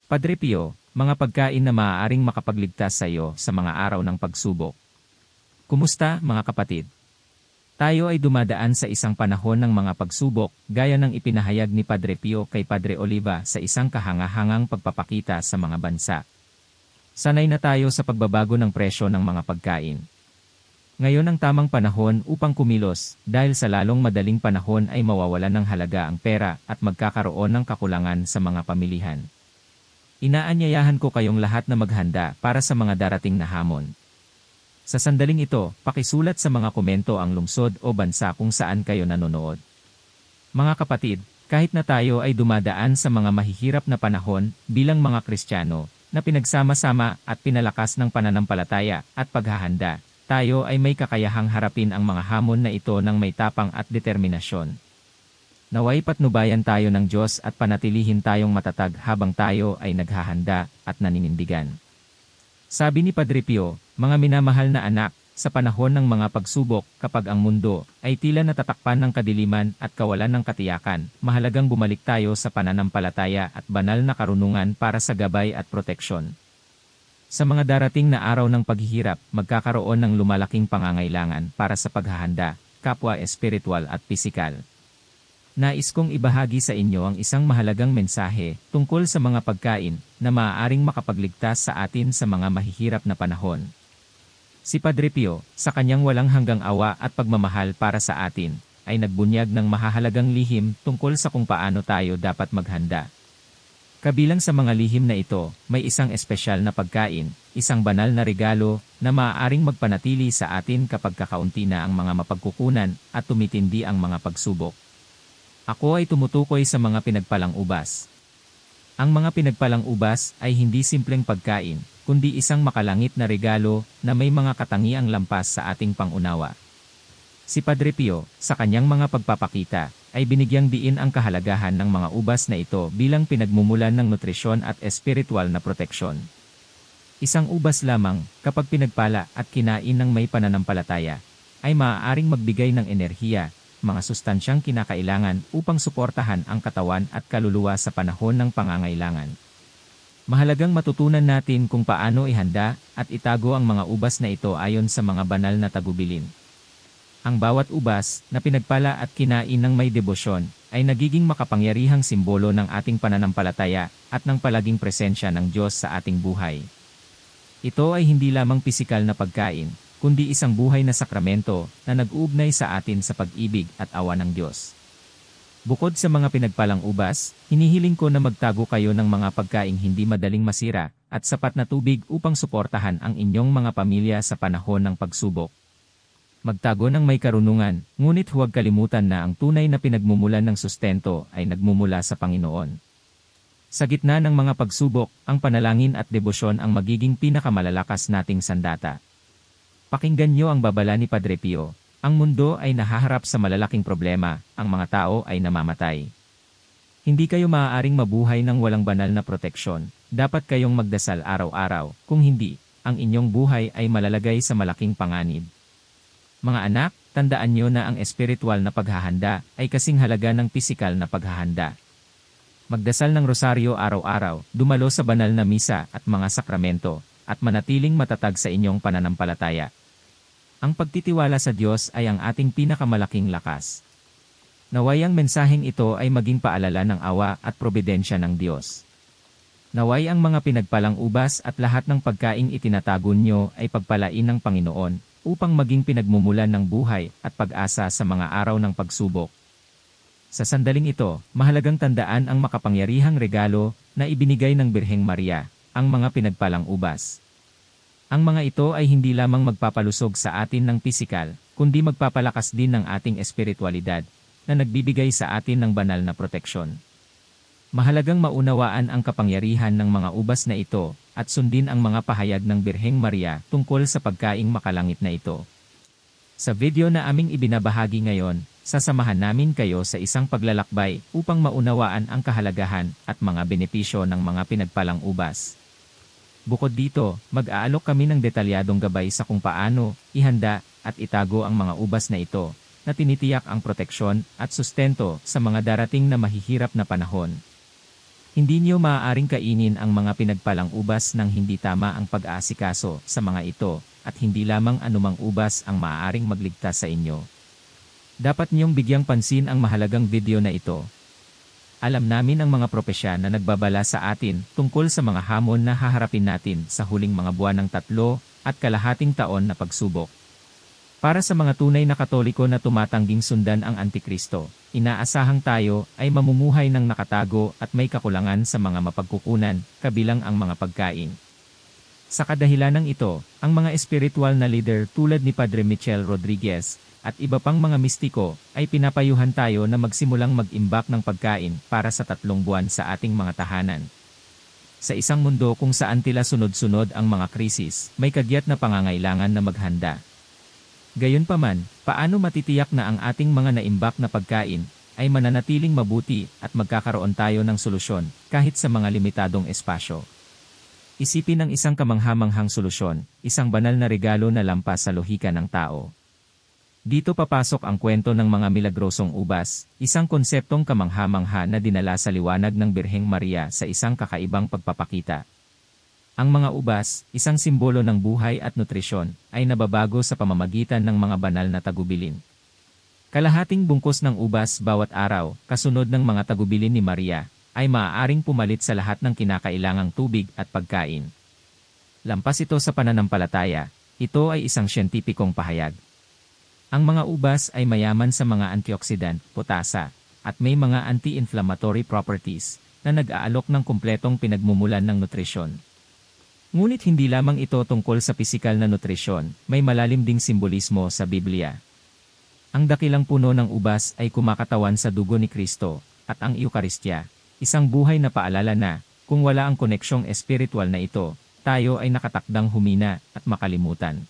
Padre Pio, mga pagkain na maaaring makapagligtas sa iyo sa mga araw ng pagsubok. Kumusta, mga kapatid? Tayo ay dumadaan sa isang panahon ng mga pagsubok, gaya ng ipinahayag ni Padre Pio kay Padre Oliva sa isang kahangahangang pagpapakita sa mga bansa. Sanay na tayo sa pagbabago ng presyo ng mga pagkain. Ngayon ang tamang panahon upang kumilos, dahil sa lalong madaling panahon ay mawawalan ng halaga ang pera at magkakaroon ng kakulangan sa mga pamilihan. Inaanyayahan ko kayong lahat na maghanda para sa mga darating na hamon. Sa sandaling ito, pakisulat sa mga komento ang lungsod o bansa kung saan kayo nanonood. Mga kapatid, kahit na tayo ay dumadaan sa mga mahihirap na panahon bilang mga Kristiyano, na pinagsama-sama at pinalakas ng pananampalataya at paghahanda, tayo ay may kakayahang harapin ang mga hamon na ito ng may tapang at determinasyon. Naway patnubayan tayo ng Diyos at panatilihin tayong matatag habang tayo ay naghahanda at naninindigan. Sabi ni Padre Pio, mga minamahal na anak, sa panahon ng mga pagsubok, kapag ang mundo ay tila natatakpan ng kadiliman at kawalan ng katiyakan, mahalagang bumalik tayo sa pananampalataya at banal na karunungan para sa gabay at proteksyon. Sa mga darating na araw ng paghihirap, magkakaroon ng lumalaking pangangailangan para sa paghahanda, kapwa espiritual at pisikal. Nais kong ibahagi sa inyo ang isang mahalagang mensahe tungkol sa mga pagkain na maaaring makapagligtas sa atin sa mga mahihirap na panahon. Si Padre Pio, sa kanyang walang hanggang awa at pagmamahal para sa atin, ay nagbunyag ng mahahalagang lihim tungkol sa kung paano tayo dapat maghanda. Kabilang sa mga lihim na ito, may isang espesyal na pagkain, isang banal na regalo na maaaring magpanatili sa atin kapag kakaunti na ang mga mapagkukunan at tumitindi ang mga pagsubok. Ako ay tumutukoy sa mga pinagpalang ubas. Ang mga pinagpalang ubas ay hindi simpleng pagkain, kundi isang makalangit na regalo na may mga katangiang lampas sa ating pangunawa. Si Padre Pio, sa kanyang mga pagpapakita, ay binigyang diin ang kahalagahan ng mga ubas na ito bilang pinagmumulan ng nutrisyon at espiritual na proteksyon. Isang ubas lamang, kapag pinagpala at kinain ng may pananampalataya, ay maaaring magbigay ng enerhiya, mga sustansyang kinakailangan upang suportahan ang katawan at kaluluwa sa panahon ng pangangailangan. Mahalagang matutunan natin kung paano ihanda at itago ang mga ubas na ito ayon sa mga banal na tagubilin. Ang bawat ubas na pinagpala at kinain ng may debosyon ay nagiging makapangyarihang simbolo ng ating pananampalataya at ng palaging presensya ng Diyos sa ating buhay. Ito ay hindi lamang pisikal na pagkain, kundi isang buhay na sakramento na nag-uugnay sa atin sa pag-ibig at awa ng Diyos. Bukod sa mga pinagpalang ubas, hinihiling ko na magtago kayo ng mga pagkaing hindi madaling masira at sapat na tubig upang suportahan ang inyong mga pamilya sa panahon ng pagsubok. Magtago ng may karunungan, ngunit huwag kalimutan na ang tunay na pinagmumulan ng sustento ay nagmumula sa Panginoon. Sa gitna ng mga pagsubok, ang panalangin at debosyon ang magiging pinakamalalakas nating sandata. Pakinggan niyo ang babala ni Padre Pio. Ang mundo ay nahaharap sa malalaking problema, ang mga tao ay namamatay. Hindi kayo maaaring mabuhay ng walang banal na proteksyon, dapat kayong magdasal araw-araw, kung hindi, ang inyong buhay ay malalagay sa malaking panganib. Mga anak, tandaan niyo na ang espiritual na paghahanda ay kasing halaga ng pisikal na paghahanda. Magdasal ng rosaryo araw-araw, dumalo sa banal na misa at mga sakramento, at manatiling matatag sa inyong pananampalataya. Ang pagtitiwala sa Diyos ay ang ating pinakamalaking lakas. Naway ang mensaheng ito ay maging paalala ng awa at probidensya ng Diyos. Naway ang mga pinagpalang ubas at lahat ng pagkaing itinatago nyo ay pagpalain ng Panginoon, upang maging pinagmumulan ng buhay at pag-asa sa mga araw ng pagsubok. Sa sandaling ito, mahalagang tandaan ang makapangyarihang regalo na ibinigay ng Birheng Maria, ang mga pinagpalang ubas. Ang mga ito ay hindi lamang magpapalusog sa atin ng pisikal, kundi magpapalakas din ng ating espiritualidad, na nagbibigay sa atin ng banal na proteksyon. Mahalagang maunawaan ang kapangyarihan ng mga ubas na ito, at sundin ang mga pahayag ng Birheng Maria tungkol sa pagkaing makalangit na ito. Sa video na aming ibinabahagi ngayon, sasamahan namin kayo sa isang paglalakbay upang maunawaan ang kahalagahan at mga benepisyo ng mga pinagpalang ubas. Bukod dito, mag-aalok kami ng detalyadong gabay sa kung paano ihanda at itago ang mga ubas na ito, na tinitiyak ang proteksyon at sustento sa mga darating na mahihirap na panahon. Hindi niyo maaaring kainin ang mga pinagpalang ubas nang hindi tama ang pag-aasikaso sa mga ito, at hindi lamang anumang ubas ang maaaring magligtas sa inyo. Dapat niyong bigyang pansin ang mahalagang video na ito. Alam namin ang mga propesya na nagbabala sa atin tungkol sa mga hamon na haharapin natin sa huling mga buwan ng 3.5 taon na pagsubok. Para sa mga tunay na Katoliko na tumatangging sundan ang Antikristo, inaasahang tayo ay mamumuhay ng nakatago at may kakulangan sa mga mapagkukunan, kabilang ang mga pagkain. Sa kadahilanang ito, ang mga espiritual na leader tulad ni Padre Michel Rodriguez at iba pang mga mistiko ay pinapayuhan tayo na magsimulang mag-imbak ng pagkain para sa 3 buwan sa ating mga tahanan. Sa isang mundo kung saan tila sunod-sunod ang mga krisis, may kagyat na pangangailangan na maghanda. Gayunpaman, paano matitiyak na ang ating mga naimbak na pagkain ay mananatiling mabuti at magkakaroon tayo ng solusyon kahit sa mga limitadong espasyo? Isipin ang isang kamanghamanghang solusyon, isang banal na regalo na lampas sa lohika ng tao. Dito papasok ang kwento ng mga milagrosong ubas, isang konseptong kamangha-mangha na dinala sa liwanag ng Birheng Maria sa isang kakaibang pagpapakita. Ang mga ubas, isang simbolo ng buhay at nutrisyon, ay nababago sa pamamagitan ng mga banal na tagubilin. Kalahating bungkus ng ubas bawat araw, kasunod ng mga tagubilin ni Maria, ay maaaring pumalit sa lahat ng kinakailangang tubig at pagkain. Lampas ito sa pananampalataya, ito ay isang siyentipikong pahayag. Ang mga ubas ay mayaman sa mga antioxidant, potasa, at may mga anti-inflammatory properties na nag-aalok ng kumpletong pinagmumulan ng nutrisyon. Ngunit hindi lamang ito tungkol sa pisikal na nutrisyon, may malalim ding simbolismo sa Biblia. Ang dakilang puno ng ubas ay kumakatawan sa dugo ni Kristo, at ang Eukaristya, isang buhay na paalala na, kung wala ang koneksyong espiritual na ito, tayo ay nakatakdang humina at makalimutan.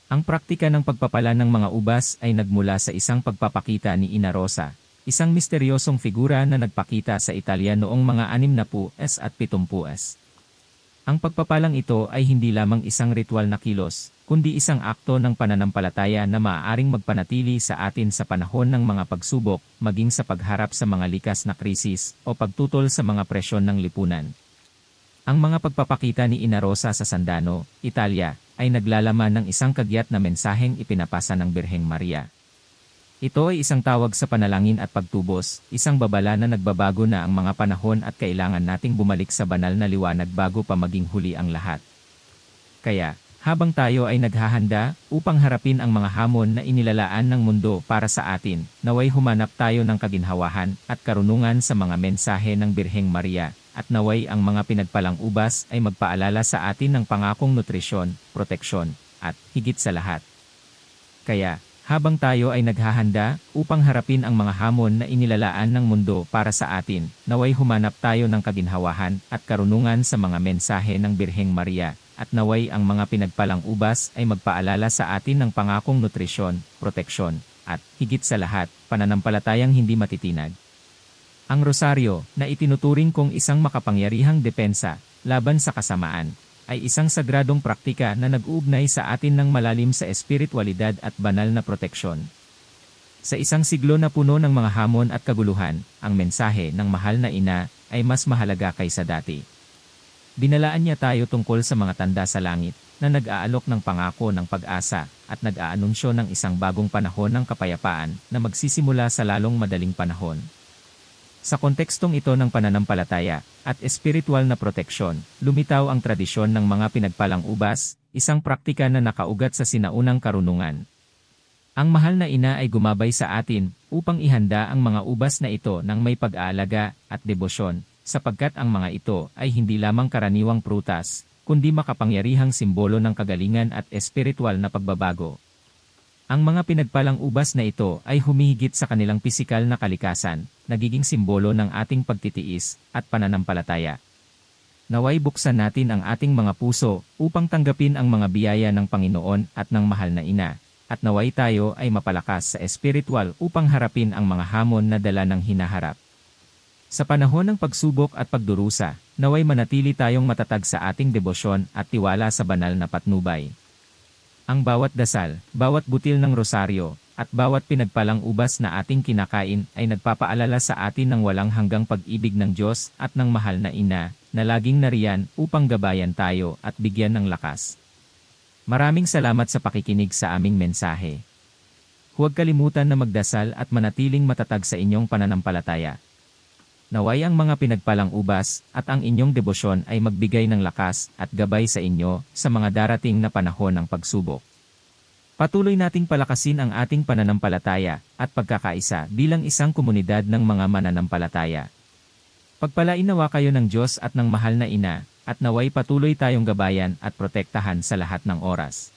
Ang praktika ng pagpapala ng mga ubas ay nagmula sa isang pagpapakita ni Ina Rosa, isang misteryosong figura na nagpakita sa Italia noong mga 60s at 70s. Ang pagpapalang ito ay hindi lamang isang ritual na kilos, kundi isang akto ng pananampalataya na maaaring magpanatili sa atin sa panahon ng mga pagsubok, maging sa pagharap sa mga likas na krisis o pagtutol sa mga presyon ng lipunan. Ang mga pagpapakita ni Ina Rosa sa Sandano, Italia, ay naglalaman ng isang kagyat na mensaheng ipinapasa ng Birheng Maria. Ito ay isang tawag sa panalangin at pagtubos, isang babala na nagbabago na ang mga panahon at kailangan nating bumalik sa banal na liwanag bago pa maging huli ang lahat. Kaya, habang tayo ay naghahanda upang harapin ang mga hamon na inilalaan ng mundo para sa atin, naway humanap tayo ng kaginhawahan at karunungan sa mga mensahe ng Birheng Maria, at naway ang mga pinagpalang ubas ay magpaalala sa atin ng pangakong nutrisyon, proteksyon, at higit sa lahat. Kaya, habang tayo ay naghahanda upang harapin ang mga hamon na inilalaan ng mundo para sa atin, naway humanap tayo ng kaginhawahan at karunungan sa mga mensahe ng Birheng Maria, at naway ang mga pinagpalang ubas ay magpaalala sa atin ng pangakong nutrisyon, proteksyon, at higit sa lahat, pananampalatayang hindi matitinag. Ang rosaryo, na itinuturing kong isang makapangyarihang depensa laban sa kasamaan, ay isang sagradong praktika na nag-uugnay sa atin ng malalim sa espiritualidad at banal na proteksyon. Sa isang siglo na puno ng mga hamon at kaguluhan, ang mensahe ng mahal na ina ay mas mahalaga kaysa dati. Binalaan niya tayo tungkol sa mga tanda sa langit na nag-aalok ng pangako ng pag-asa at nag-aanunsyo ng isang bagong panahon ng kapayapaan na magsisimula sa lalong madaling panahon. Sa kontekstong ito ng pananampalataya at espiritual na proteksyon, lumitaw ang tradisyon ng mga pinagpalang ubas, isang praktika na nakaugat sa sinaunang karunungan. Ang mahal na ina ay gumabay sa atin upang ihanda ang mga ubas na ito ng may pag-aalaga at debosyon, sapagkat ang mga ito ay hindi lamang karaniwang prutas, kundi makapangyarihang simbolo ng kagalingan at espiritual na pagbabago. Ang mga pinagpalang ubas na ito ay humihigit sa kanilang pisikal na kalikasan, nagiging simbolo ng ating pagtitiis at pananampalataya. Naway buksan natin ang ating mga puso upang tanggapin ang mga biyaya ng Panginoon at ng mahal na ina, at naway tayo ay mapalakas sa espiritual upang harapin ang mga hamon na dala ng hinaharap. Sa panahon ng pagsubok at pagdurusa, naway manatili tayong matatag sa ating debosyon at tiwala sa banal na patnubay. Ang bawat dasal, bawat butil ng rosaryo, at bawat pinagpalang ubas na ating kinakain ay nagpapaalala sa atin ng walang hanggang pag-ibig ng Diyos at ng mahal na Ina, na laging nariyan upang gabayan tayo at bigyan ng lakas. Maraming salamat sa pakikinig sa aming mensahe. Huwag kalimutan na magdasal at manatiling matatag sa inyong pananampalataya. Naway ang mga pinagpalang ubas at ang inyong debosyon ay magbigay ng lakas at gabay sa inyo sa mga darating na panahon ng pagsubok. Patuloy nating palakasin ang ating pananampalataya at pagkakaisa bilang isang komunidad ng mga mananampalataya. Pagpalain nawa kayo ng Diyos at ng mahal na Ina, at naway patuloy tayong gabayan at protektahan sa lahat ng oras.